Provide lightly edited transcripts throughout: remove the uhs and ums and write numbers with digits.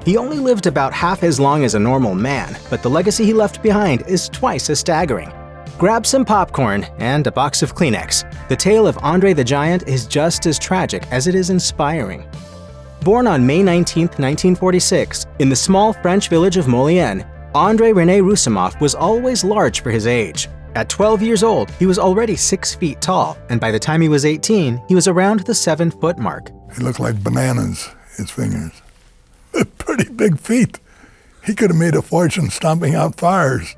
He only lived about half as long as a normal man, but the legacy he left behind is twice as staggering. Grab some popcorn and a box of Kleenex. The tale of André the Giant is just as tragic as it is inspiring. Born on May 19, 1946, in the small French village of Molienne, André René Roussimoff was always large for his age. At 12 years old, he was already 6 feet tall, and by the time he was 18, he was around the 7-foot mark. He looked like bananas, his fingers. Pretty big feet. He could have made a fortune stomping out fires.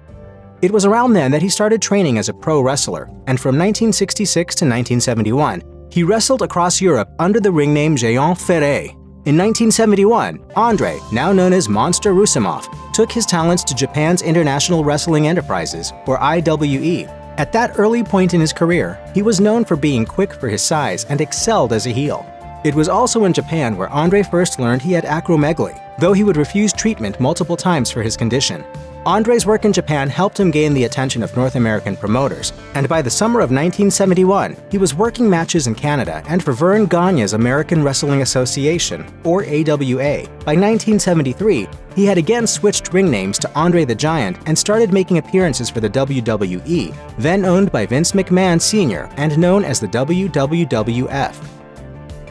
It was around then that he started training as a pro wrestler, and from 1966 to 1971, he wrestled across Europe under the ring name Géant Ferré. In 1971, André, now known as Monster Roussimoff, took his talents to Japan's International Wrestling Enterprises, or IWE. At that early point in his career, he was known for being quick for his size and excelled as a heel. It was also in Japan where André first learned he had acromegaly, though he would refuse treatment multiple times for his condition. André's work in Japan helped him gain the attention of North American promoters, and by the summer of 1971, he was working matches in Canada and for Vern Gagne's American Wrestling Association, or AWA. By 1973, he had again switched ring names to André the Giant and started making appearances for the WWE, then owned by Vince McMahon Sr. and known as the WWF.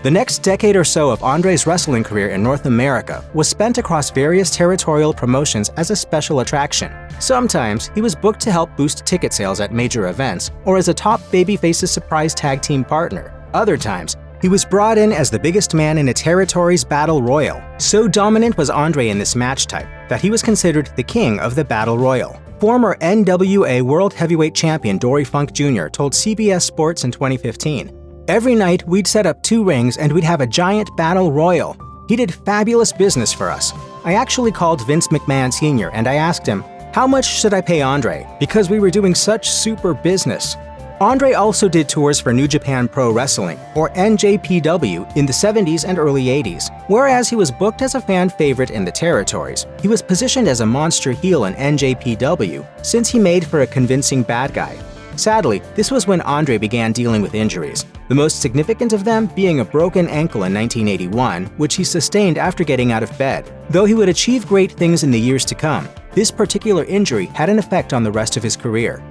The next decade or so of André's wrestling career in North America was spent across various territorial promotions as a special attraction. Sometimes, he was booked to help boost ticket sales at major events or as a top babyface's surprise tag team partner. Other times, he was brought in as the biggest man in a territory's battle royal. So dominant was André in this match type that he was considered the king of the battle royal. Former NWA World Heavyweight Champion Dory Funk Jr. told CBS Sports in 2015, "Every night, we'd set up 2 rings and we'd have a giant battle royal. He did fabulous business for us. I actually called Vince McMahon Sr. and I asked him, how much should I pay André? Because we were doing such super business." André also did tours for New Japan Pro Wrestling, or NJPW, in the 70s and early 80s. Whereas he was booked as a fan favorite in the territories, he was positioned as a monster heel in NJPW, since he made for a convincing bad guy. Sadly, this was when André began dealing with injuries, the most significant of them being a broken ankle in 1981, which he sustained after getting out of bed. Though he would achieve great things in the years to come, this particular injury had an effect on the rest of his career.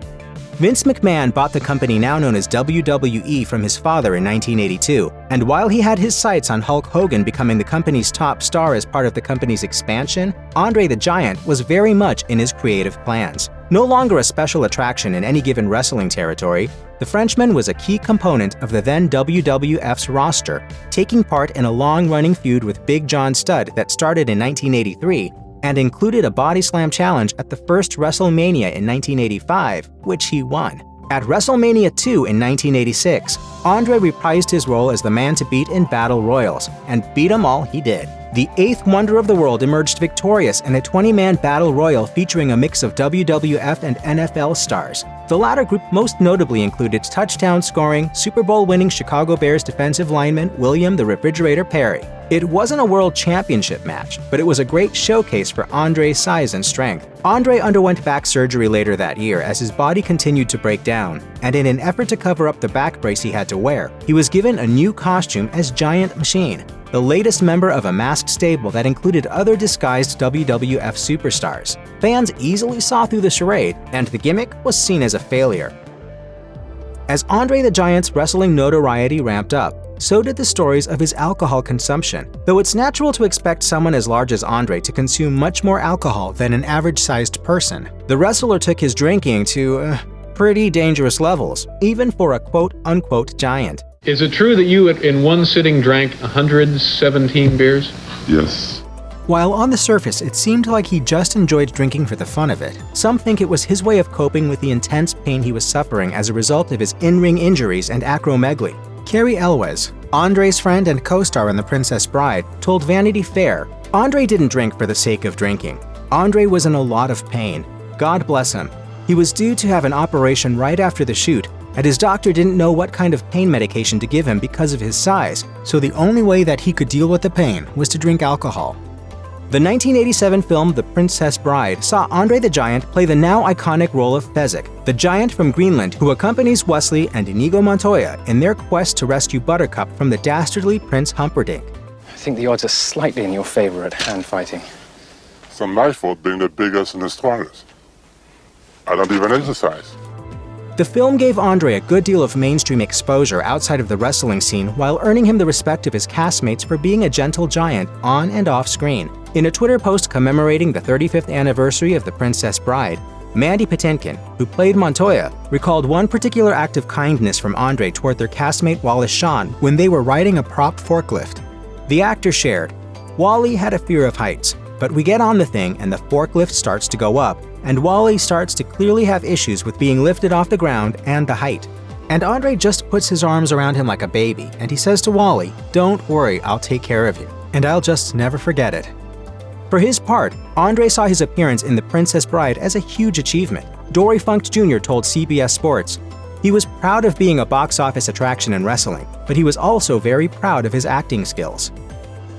Vince McMahon bought the company now known as WWE from his father in 1982, and while he had his sights on Hulk Hogan becoming the company's top star as part of the company's expansion, André the Giant was very much in his creative plans. No longer a special attraction in any given wrestling territory, the Frenchman was a key component of the then WWF's roster, taking part in a long-running feud with Big John Studd that started in 1983 and included a body slam challenge at the first WrestleMania in 1985, which he won. At WrestleMania 2 in 1986, André reprised his role as the man to beat in Battle Royals, and beat 'em all he did. The 8th Wonder of the World emerged victorious in a 20-man Battle Royal featuring a mix of WWF and NFL stars. The latter group most notably included touchdown-scoring, Super Bowl-winning Chicago Bears defensive lineman William the Refrigerator Perry. It wasn't a world championship match, but it was a great showcase for André's size and strength. André underwent back surgery later that year as his body continued to break down, and in an effort to cover up the back brace he had to wear, he was given a new costume as Giant Machine, the latest member of a masked stable that included other disguised WWF superstars. Fans easily saw through the charade, and the gimmick was seen as a failure. As André the Giant's wrestling notoriety ramped up, so did the stories of his alcohol consumption, though it's natural to expect someone as large as André to consume much more alcohol than an average-sized person. The wrestler took his drinking to, pretty dangerous levels, even for a quote-unquote giant. Is it true that you in one sitting drank 117 beers? Yes. While on the surface it seemed like he just enjoyed drinking for the fun of it, some think it was his way of coping with the intense pain he was suffering as a result of his in-ring injuries and acromegaly. Carrie Elwes, André's friend and co-star in The Princess Bride, told Vanity Fair, "André didn't drink for the sake of drinking. André was in a lot of pain. God bless him. He was due to have an operation right after the shoot, and his doctor didn't know what kind of pain medication to give him because of his size, so the only way that he could deal with the pain was to drink alcohol." The 1987 film The Princess Bride saw André the Giant play the now iconic role of Fezzik, the giant from Greenland who accompanies Wesley and Inigo Montoya in their quest to rescue Buttercup from the dastardly Prince Humperdinck. think the odds are slightly in your favor at hand fighting. It's not my fault being the biggest and the strongest. I don't even exercise. The film gave André a good deal of mainstream exposure outside of the wrestling scene while earning him the respect of his castmates for being a gentle giant on and off screen. In a Twitter post commemorating the 35th anniversary of The Princess Bride, Mandy Patinkin, who played Montoya, recalled one particular act of kindness from André toward their castmate Wallace Shawn when they were riding a prop forklift. The actor shared, "Wally had a fear of heights, but we get on the thing and the forklift starts to go up, and Wally starts to clearly have issues with being lifted off the ground and the height. And André just puts his arms around him like a baby, and he says to Wally, 'Don't worry, I'll take care of you.' And I'll just never forget it." For his part, André saw his appearance in The Princess Bride as a huge achievement. Dory Funk Jr. told CBS Sports, "He was proud of being a box office attraction in wrestling, but he was also very proud of his acting skills."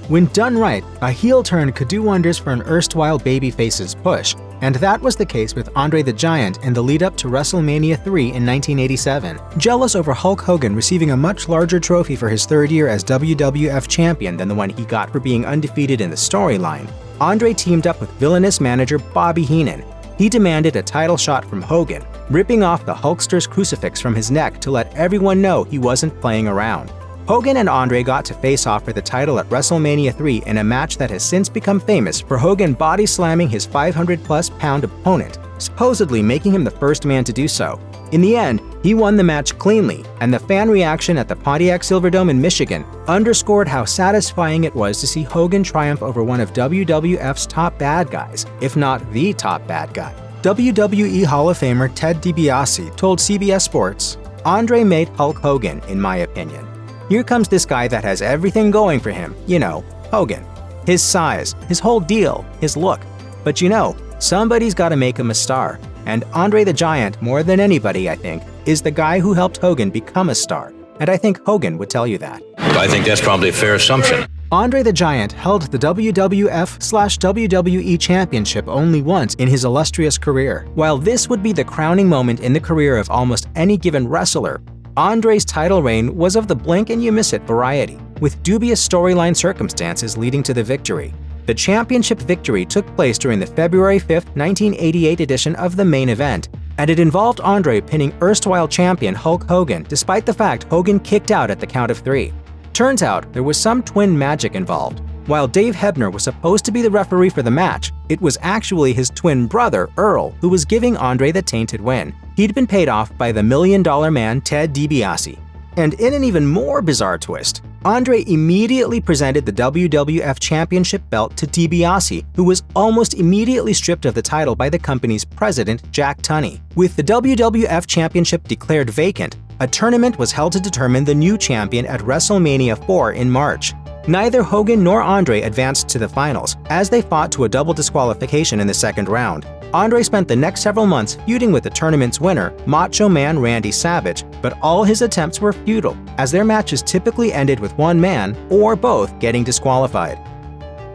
When done right, a heel turn could do wonders for an erstwhile babyface's push, and that was the case with André the Giant in the lead-up to WrestleMania 3 in 1987. Jealous over Hulk Hogan receiving a much larger trophy for his third year as WWF champion than the one he got for being undefeated in the storyline, André teamed up with villainous manager Bobby Heenan. He demanded a title shot from Hogan, ripping off the Hulkster's crucifix from his neck to let everyone know he wasn't playing around. Hogan and André got to face off for the title at WrestleMania 3 in a match that has since become famous for Hogan body slamming his 500-plus pound opponent, supposedly making him the first man to do so. In the end, he won the match cleanly, and the fan reaction at the Pontiac Silverdome in Michigan underscored how satisfying it was to see Hogan triumph over one of WWF's top bad guys, if not the top bad guy. WWE Hall of Famer Ted DiBiase told CBS Sports, "André made Hulk Hogan, in my opinion. Here comes this guy that has everything going for him, you know, Hogan. His size, his whole deal, his look. But you know, somebody's got to make him a star. And André the Giant, more than anybody, I think, is the guy who helped Hogan become a star. And I think Hogan would tell you that." I think that's probably a fair assumption. André the Giant held the WWF/WWE Championship only once in his illustrious career. While this would be the crowning moment in the career of almost any given wrestler, André's title reign was of the blink-and-you-miss-it variety, with dubious storyline circumstances leading to the victory. The championship victory took place during the February 5, 1988 edition of the Main Event, and it involved André pinning erstwhile champion Hulk Hogan despite the fact Hogan kicked out at the count of 3. Turns out there was some twin magic involved. While Dave Hebner was supposed to be the referee for the match, it was actually his twin brother, Earl, who was giving André the tainted win. He'd been paid off by the $1 Million Man Ted DiBiase. And in an even more bizarre twist, André immediately presented the WWF Championship belt to DiBiase, who was almost immediately stripped of the title by the company's president, Jack Tunney. With the WWF Championship declared vacant, a tournament was held to determine the new champion at WrestleMania 4 in March. Neither Hogan nor André advanced to the finals, as they fought to a double disqualification in the second round. André spent the next several months feuding with the tournament's winner, Macho Man Randy Savage, but all his attempts were futile, as their matches typically ended with one man, or both, getting disqualified.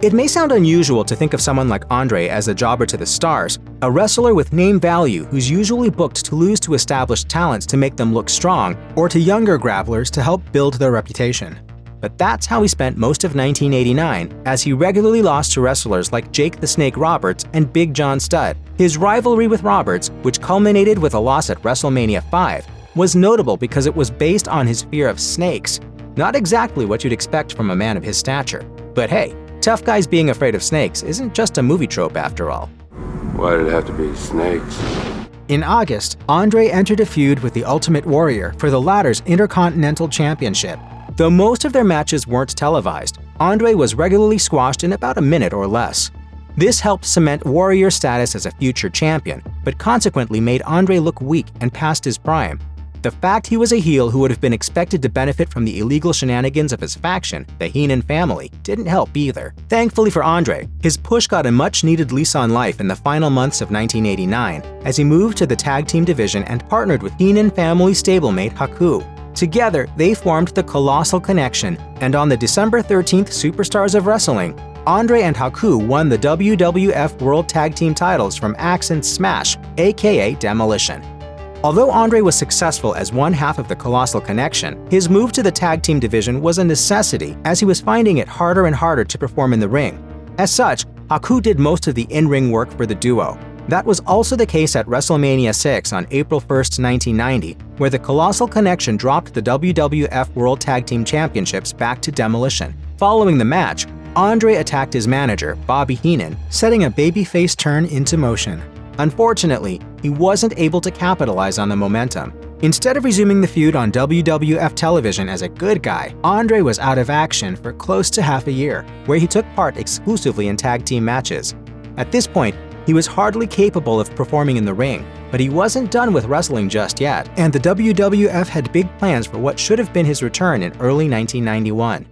It may sound unusual to think of someone like André as a jobber to the stars, a wrestler with name value who's usually booked to lose to established talents to make them look strong, or to younger grapplers to help build their reputation. But that's how he spent most of 1989, as he regularly lost to wrestlers like Jake the Snake Roberts and Big John Studd. His rivalry with Roberts, which culminated with a loss at WrestleMania 5, was notable because it was based on his fear of snakes. Not exactly what you'd expect from a man of his stature. But hey, tough guys being afraid of snakes isn't just a movie trope after all. Why did it have to be snakes? In August, André entered a feud with the Ultimate Warrior for the latter's Intercontinental Championship. Though most of their matches weren't televised, André was regularly squashed in about a minute or less. This helped cement Warrior's status as a future champion, but consequently made André look weak and past his prime. The fact he was a heel who would have been expected to benefit from the illegal shenanigans of his faction, the Heenan family, didn't help either. Thankfully for André, his push got a much-needed lease on life in the final months of 1989, as he moved to the tag team division and partnered with Heenan family stablemate Haku. Together, they formed the Colossal Connection, and on the December 13th Superstars of Wrestling, André and Haku won the WWF World Tag Team titles from Axe and Smash, aka Demolition. Although André was successful as one half of the Colossal Connection, his move to the tag team division was a necessity as he was finding it harder and harder to perform in the ring. As such, Haku did most of the in-ring work for the duo. That was also the case at WrestleMania 6 on April 1, 1990, where the Colossal Connection dropped the WWF World Tag Team Championships back to Demolition. Following the match, André attacked his manager, Bobby Heenan, setting a babyface turn into motion. Unfortunately, he wasn't able to capitalize on the momentum. Instead of resuming the feud on WWF television as a good guy, André was out of action for close to half a year, where he took part exclusively in tag team matches. At this point, he was hardly capable of performing in the ring, but he wasn't done with wrestling just yet, and the WWF had big plans for what should have been his return in early 1991.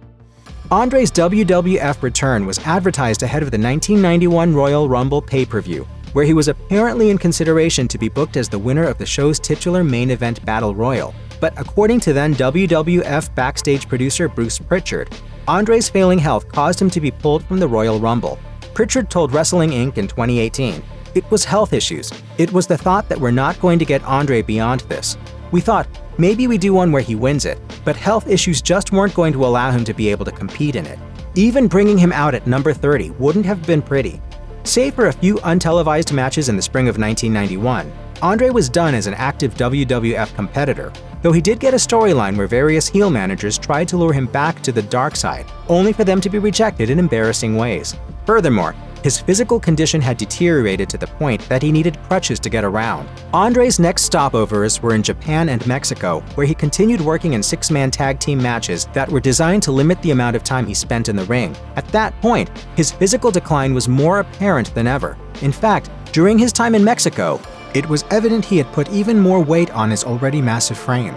André's WWF return was advertised ahead of the 1991 Royal Rumble pay-per-view, where he was apparently in consideration to be booked as the winner of the show's titular main event Battle Royal. But according to then WWF backstage producer Bruce Pritchard, André's failing health caused him to be pulled from the Royal Rumble. Pritchard told Wrestling Inc. in 2018, "It was health issues. It was the thought that we're not going to get André beyond this. We thought, maybe we do one where he wins it, but health issues just weren't going to allow him to be able to compete in it. Even bringing him out at number 30 wouldn't have been pretty." Save for a few untelevised matches in the spring of 1991, André was done as an active WWF competitor, though he did get a storyline where various heel managers tried to lure him back to the dark side, only for them to be rejected in embarrassing ways. Furthermore, his physical condition had deteriorated to the point that he needed crutches to get around. André's next stopovers were in Japan and Mexico, where he continued working in six-man tag team matches that were designed to limit the amount of time he spent in the ring. At that point, his physical decline was more apparent than ever. In fact, during his time in Mexico, it was evident he had put even more weight on his already massive frame.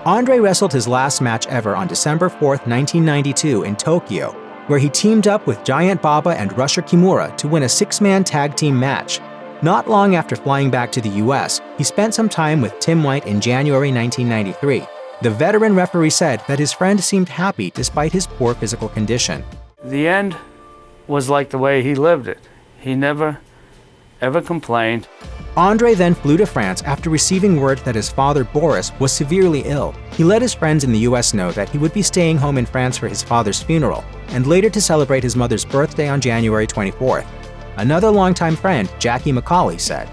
André wrestled his last match ever on December 4, 1992 in Tokyo, where he teamed up with Giant Baba and Rusher Kimura to win a six-man tag team match. Not long after flying back to the US, he spent some time with Tim White in January 1993. The veteran referee said that his friend seemed happy despite his poor physical condition. The end was like the way he lived it. He never, ever complained. André then flew to France after receiving word that his father Boris was severely ill. He let his friends in the US know that he would be staying home in France for his father's funeral, and later to celebrate his mother's birthday on January 24th. Another longtime friend, Jackie McCauley, said,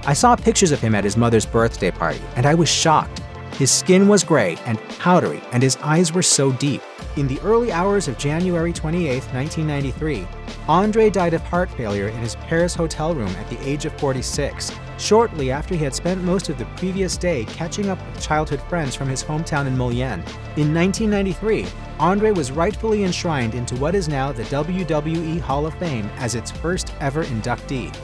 "I saw pictures of him at his mother's birthday party, and I was shocked. His skin was gray and powdery, and his eyes were so deep." In the early hours of January 28, 1993, André died of heart failure in his Paris hotel room at the age of 46, shortly after he had spent most of the previous day catching up with childhood friends from his hometown in Moulins. In 1993, André was rightfully enshrined into what is now the WWE Hall of Fame as its first ever inductee.